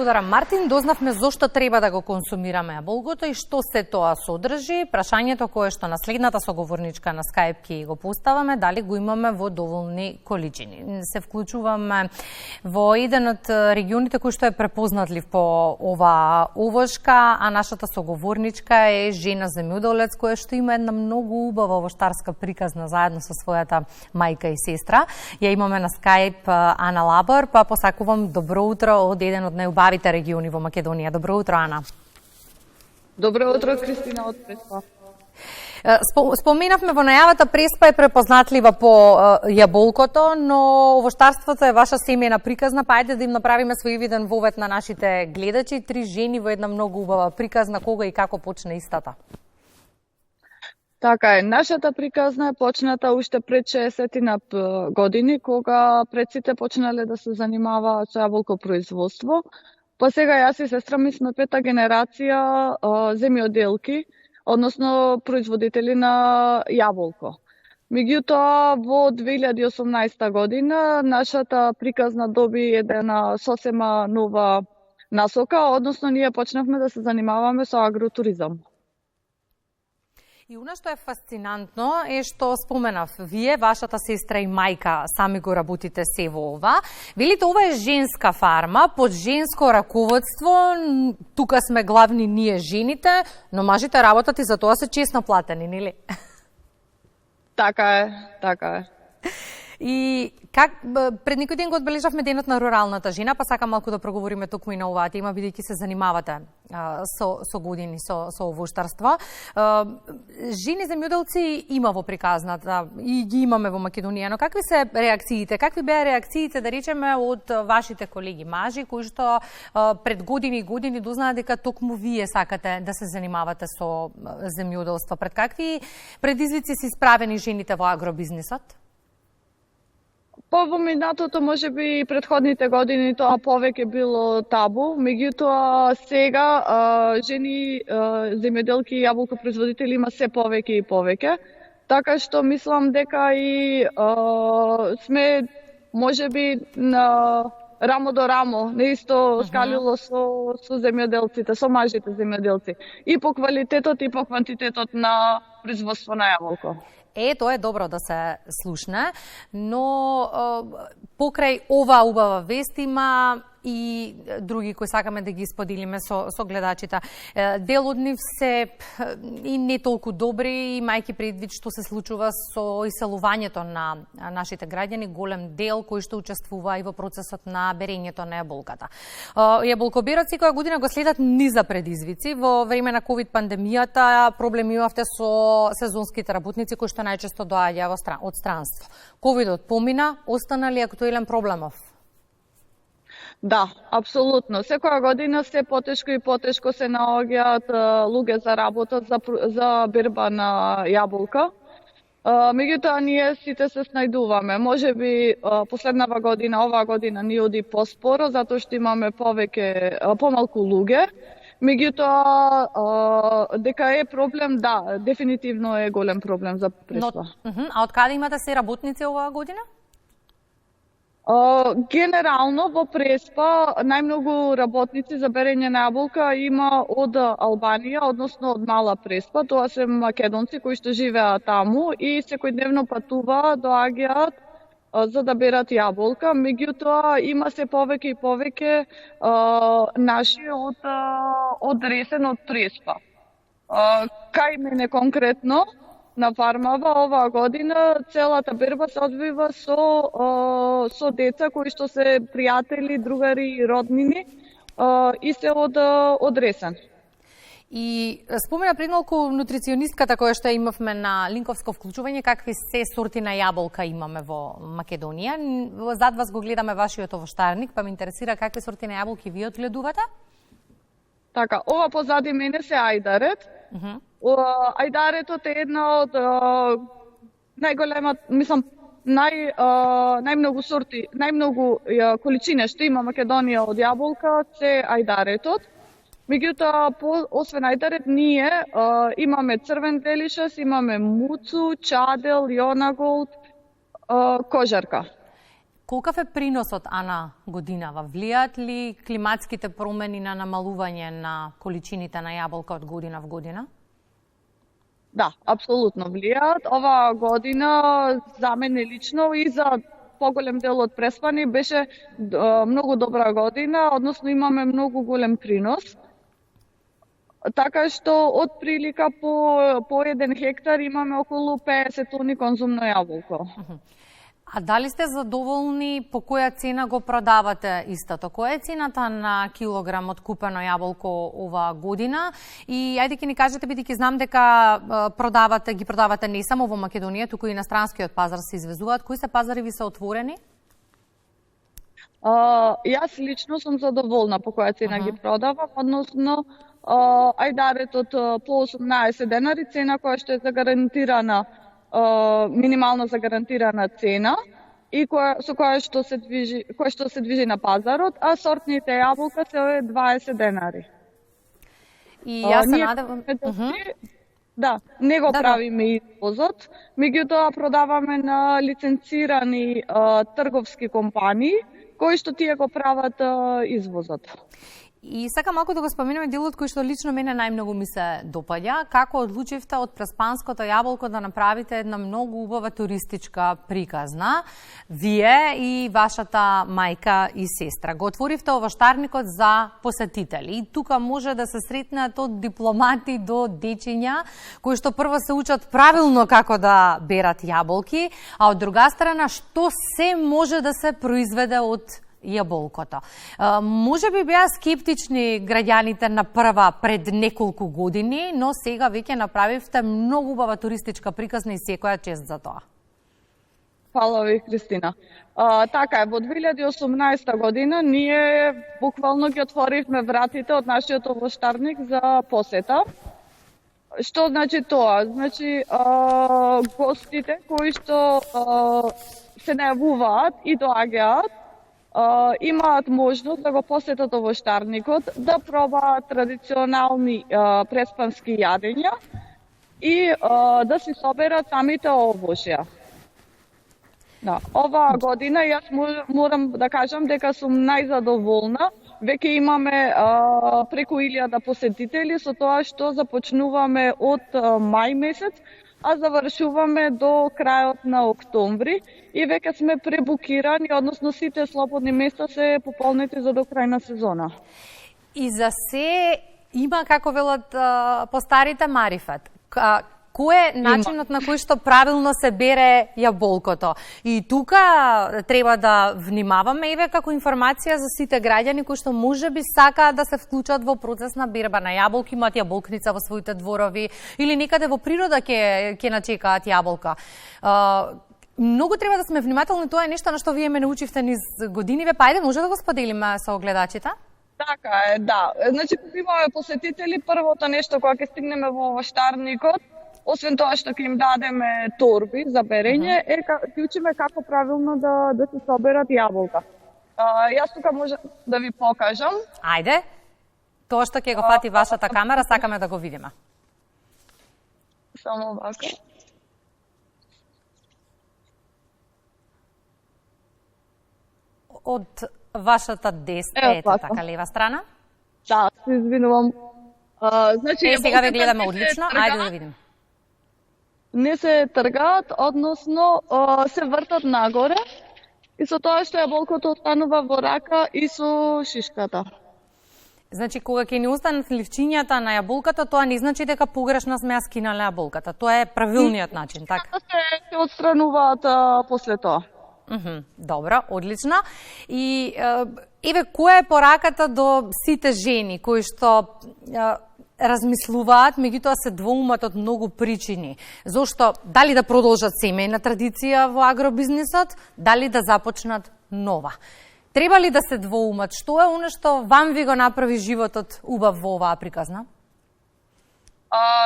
благодарам, Мартин. Дознавме зошто треба да го консумираме јаболкото и што се тоа содржи. Прашањето кое што на следната соговорничка на Skype ќе го поставаме, дали го имаме во доволни количини. Се вклучуваме во еден од регионите кој што е препознатлив по оваа овошка, а нашата соговорничка е жена земјоделец која што има една многу убава овоштарска приказна заедно со својата мајка и сестра. Ја имаме на Skype Ана Лабор, па посакувам добро утро од еден од најубавите региони во Македонија. Добро утро, Ана. Добро утро, Кристина од Преспа. Споменавме во најавата, Преспа е препознатлива по јаболкото, но овоштарството е ваша семејна приказна, па ајде да им направиме своевиден вовед на нашите гледачи. 3 жени во една многу убава приказна, кога и како почне истата? Така е, нашата приказна е почната уште пред 60 години, кога предците почнале да се занимаваат со јаболкопроизводство. Па сега јас и сестра ми сме 5-та генерација земјоделки, односно производители на јаболко. Меѓутоа, во 2018 година нашата приказна доби една сосема нова насока, односно ние почнавме да се занимаваме со агротуризам. И она што е фасцинантно е што споменав, вие, вашата сестра и мајка сами го работите се во ова. Велите, ова е женска фарма, под женско раководство, тука сме главни ние жените, но мажите работат и за тоа се честно платени, нели? Така е, така е. И пред некој ден го одбележавме денот на руралната жена, па сакам малку да проговориме токму и на оваа тема, бидејќи се занимавате со години со овоштарство. Жени земјоделци има во приказната и ги имаме во Македонија, но какви се реакциите? Какви беа реакциите, да речеме, од вашите колеги мажи, кои што пред години и години дознаат дека токму вие сакате да се занимавате со земјоделство? Пред какви предизвици се исправени жените во агробизнисот? Во минатото, може би предходните години, тоа повеќе било табу, меѓутоа сега жени земјоделки и јаболкопроизводители има се повеќе и повеќе, така што мислам дека и сме може би на рамо до рамо, не исто скалило со земјоделците, со мажите земјоделци, и по квалитетот и по квантитетот на производство на јаболко. Тоа е добро да се слушне, но покрај ова убава вест има и други кои сакаме да ги споделиме со гледачите. Дел од нив се и не толку добри, имајќи предвид што се случува со иселувањето на нашите граѓани, голем дел кој што учествува и во процесот на берењето на јаболката. Јаболкоберот секоја година го следат низа предизвици. Во време на ковид пандемијата проблеми имавте со сезонските работници кои што најчесто доаѓаа од странство. Ковидот помина, остана ли актуелен проблемов? Да, апсолутно. Секоја година се потешко и потешко се наоѓаат луѓе за работа за берба на јаболка. Меѓутоа ние сите се снајдуваме. Можеби последнава година, оваа година ни оди поспоро затоа што имаме помалку луѓе. Меѓутоа дека е проблем, да, дефинитивно е голем проблем за Преспа. А од каде имате се работници оваа година? Генерално во Преспа најмногу работници за берење на јаболка има од Албанија, односно од Мала Преспа. Тоа се македонци кои што живеат таму и секојдневно патуваат, доаѓаат за да берат јаболка. Меѓутоа има се повеќе и повеќе наши од Ресен, од Преспа. Кај мене конкретно на фармава оваа година целата берба се одвива со деца кои што се пријатели, другари и роднини и се од Ресен. И спомена пред малку нутриционистката која што имавме на линковско вклучување, какви се сорти на јаболка имаме во Македонија. Зад вас го гледаме вашиот овоштарник, па ме интересира какви сорти на јаболки вие одгледувате? Така, ова позади мене се ајдарет. Ајдаретот е една од најголема, мислам, најмногу сорти, најмногу количина што има Македонија од јаболка се ајдаретот. Меѓутоа, освен ајдарет, ние имаме црвен делишес, имаме муцу, чадел, јонаголд, кожарка. Колкав е приносот, Ана, годинава? Влијаат ли климатските промени на намалување на количините на јаболка од година в година? Да, апсолутно влијаат. Оваа година за мене лично и за поголем дел од преспани беше многу добра година, односно имаме многу голем принос. Така што од прилика по 1 хектар имаме околу 50 тони конзумно јаболко. А дали сте задоволни по која цена го продавате истото? Која е цената на килограм од купено јаболко оваа година? И ајде ќе ни кажете, бидејќи знам дека ги продавате не само во Македонија, туку и на странскиот пазар се извезуваат. Кои се пазари ви се отворени? Јас лично сум задоволна по која цена ги продавам, односно ајдаретот по 18 денари, цена која што е загарантирана, минимално загарантирана цена и со која што се движи на пазарот, а сортните јаболка се 20 денари. И јас се надевам... Да, не го правиме извозот, меѓутоа продаваме на лиценцирани трговски компании кои што тие го прават извозот. И сакам малку да го споменеме делот кој што лично мене најмногу ми се допаѓа. Како одлучивте од преспанското јаболко да направите една многу убава туристичка приказна? Вие и вашата мајка и сестра. Го отворивте овоштарникот за посетители. И тука може да се сретнат од дипломати до дечиња, кои што прво се учат правилно како да берат јаболки, а од друга страна што се може да се произведе од јаболкото. Може би беа скептични граѓаните на прва пред неколку години, но сега веќе направивте многу убава туристичка приказна и секоја чест за тоа. Фала ви, Кристина. Така е, во 2018 година ние буквално ги отворивме вратите од нашиот овоштарник за посета. Што значи тоа? Значи, гостите кои што се најавуваат и доаѓаат, имаат можност да го посетат овоштарникот, да пробаат традиционални преспански јадења и да си соберат самите овошја. Да, оваа година јас морам да кажам дека сум најзадоволна. Веќе имаме преку 1000 посетители, со тоа што започнуваме од мај месец, а завршуваме до крајот на октомври и веќе сме пребукирани, односно сите слободни места се пополнети за до крај на сезона. И за се има, како велат по старите, марифат. Кој е начинот на кој што правилно се бере јаболкото? И тука треба да внимаваме, еве како информација за сите граѓани кои што можеби сакаат да се вклучат во процес на берба на јаболки, имаат јаболкница во своите дворови или некаде во природа ќе начекаат јаболка. Многу треба да сме внимателни, тоа е нешто на што вие ме научивте низ годиниве, па ајде може да го споделиме со гледачите? Така е, да. Значи, кога имаме посетители, првото нешто кога ќе стигнеме во овоштарникот, освен тоа што ќе им дадеме торби за берење, ќе учиме како правилно да се соберат јаболка. Јас тука може да ви покажам. Ајде. Тоа што ќе го фати вашата камера, сакаме да го видиме. Само вака. Од вашата десна, ето така, лева страна? Да, се извинувам. Значи, сега ве гледаме одлично, ајде да видим. Не се тргаат, односно се вртат нагоре и со тоа што јаболкото останува во рака и со шишката. Значи, кога ќе ни останат ливчињата на јаболката, тоа не значи дека погрешно сме ја скинале јаболката. Тоа е правилниот начин, така? Се отстрануваат после тоа. Добро, одлично. И еве, која е пораката до сите жени кои што размислуваат, меѓутоа се двоумат од многу причини. Зошто дали да продолжат семејна традиција во агробизнисот, дали да започнат нова. Треба ли да се двоумат? Што е оно што вам ви го направи животот убав во оваа приказна?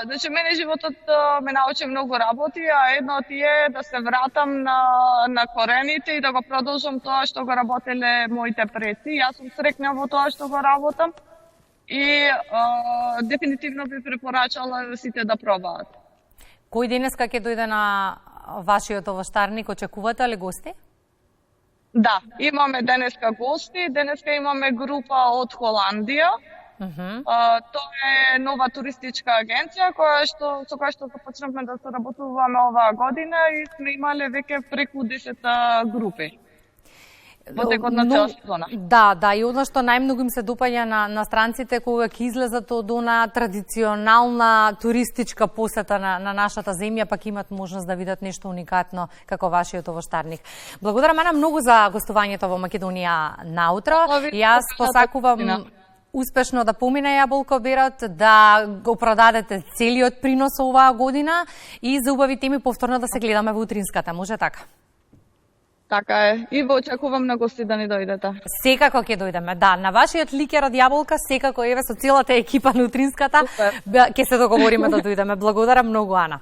Значи, мене животот ме научи многу работи, а едно од тие е да се вратам на корените и да го продолжам тоа што го работеле моите предци. Јас сум срекна во тоа што го работам и дефинитивно би препорачала сите да пробаат. Кој денеска ќе дојде на вашиот овоштарник, очекувате ли гости? Да, имаме денеска гости, денеска имаме група од Холандија. Тоа е нова туристичка агенција со која што започнавме да соработуваме оваа година и сме имале веќе преку 10 групи. Во текот на цела сезона. Да, и одно што најмногу им се допаѓа на странците кога ќе излезат од она традиционална туристичка посета на нашата земја, пак имат можност да видат нешто уникатно како вашиот овоштарник. Благодарам Ана многу за гостувањето во Македонија наутро. Јас посакувам успешно да помине јаболкоберот, да го продадете целиот принос оваа година и за убави теми повторно да се гледаме во утринската. Може така? Така е. И во очекувам на гости да ни дојдете. Секако ќе дојдеме. Да, на вашиот ликер од јаболка, секако еве со целата екипа на утринската ќе се договориме да дојдеме. Благодарам многу, Ана.